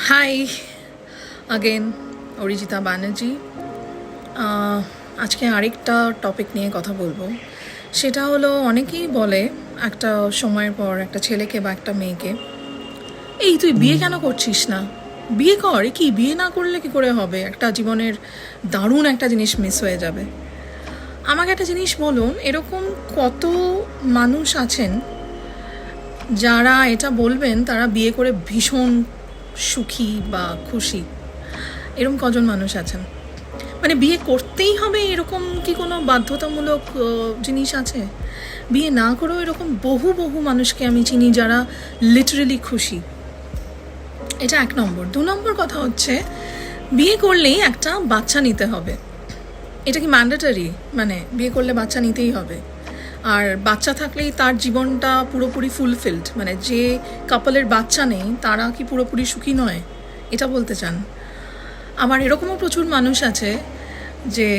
High again, Arijita Banerjee. আজকে আরেকটা topic নিয়ে কথা বলবো। সেটা হলো, অনেকেই বলে একটা সময়ের পর একটা ছেলেকে বা একটা মেয়েকে, এই তুই বিয়ে কেন করছিস না, বিয়ে কর। কি বিয়ে না করলে কি করে হবে, একটা জীবনের দারুণ একটা জিনিস মিস হয়ে যাবে। আমাকে একটা জিনিস বলুন, এরকম কত মানুষ আছেন যারা এটা বলবেন তারা বিয়ে করে ভীষণ সুখী বা খুশি? এরকম কজন মানুষ আছেন? মানে বিয়ে করতেই হবে এরকম কি কোনো বাধ্যতামূলক জিনিস আছে? বিয়ে না করেও এরকম বহু বহু মানুষকে আমি চিনি যারা লিটারেলি খুশি। এটা 1 নম্বর। 2 নম্বর কথা হচ্ছে, বিয়ে করলেই একটা বাচ্চা নিতে হবে। এটা কি ম্যান্ডেটরি? মানে বিয়ে করলে বাচ্চা নিতেই হবে, আর বাচ্চা থাকলেই তার জীবনটা পুরোপুরি ফুলফিলড? মানে যে কাপলের বাচ্চা নেই তারা কি পুরোপুরি সুখী নয়, এটা বলতে চান? আমার এরকমও প্রচুর মানুষ আছে যে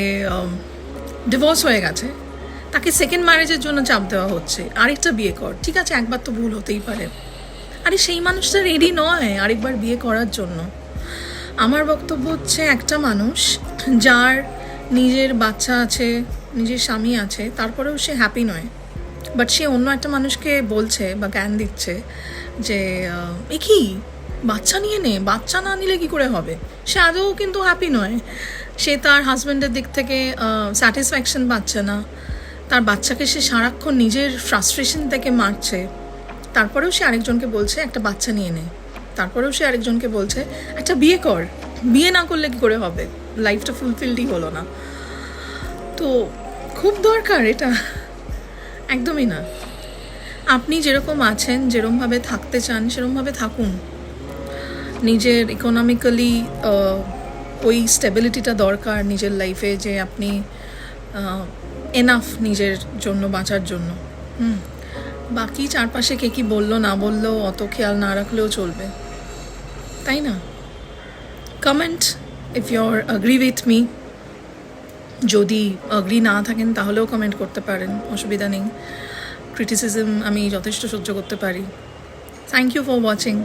ডিভোর্স হয়ে গেছে, তাকে সেকেন্ড ম্যারেজের জন্য চাপ দেওয়া হচ্ছে, আরেকটা বিয়ে কর। ঠিক আছে, একবার তো ভুল হতেই পারে, আরে সেই মানুষটা রেডি নয় আরেকবার বিয়ে করার জন্য। আমার বক্তব্য হচ্ছে, একটা মানুষ যার নিজের বাচ্চা আছে, নিজের স্বামী আছে, তারপরেও সে হ্যাপি নয়, বাট সে অন্য একটা মানুষকে বলছে বা জ্ঞান দিচ্ছে যে এ কি, বাচ্চা নিয়ে নে, বাচ্চা না নিলে কি করে হবে। সে আদৌ কিন্তু হ্যাপি নয়, সে তার হাজব্যান্ডের দিক থেকে স্যাটিসফ্যাকশন পাচ্ছে না, তার বাচ্চাকে সে সারাক্ষণ নিজের ফ্রাস্ট্রেশন থেকে মারছে, তারপরেও সে আরেকজনকে বলছে একটা বাচ্চা নিয়ে নে, তারপরেও সে আরেকজনকে বলছে একটা বিয়ে কর। বিয়ে না করলে কি করে হবে, লাইফটা ফুলফিলডই হলো না। তো খুব দরকার এটা? একদমই না। আপনি যেরকম আছেন, যেরকমভাবে থাকতে চান সেরকমভাবে থাকুন। নিজের ইকোনমিক্যালি ওই স্টেবিলিটিটা দরকার নিজের লাইফে, যে আপনি এনাফ নিজের জন্য বাঁচার জন্য। বাকি চারপাশে কে কী বললো না বললো অত খেয়াল না রাখলেও চলবে, তাই না? Comment if your agree with me. যদি অ্যাগ্রি না থাকেন তাহলেও কমেন্ট করতে পারেন, অসুবিধা নেই। ক্রিটিসিজম আমি যথেষ্ট সহ্য করতে পারি। Thank you for watching.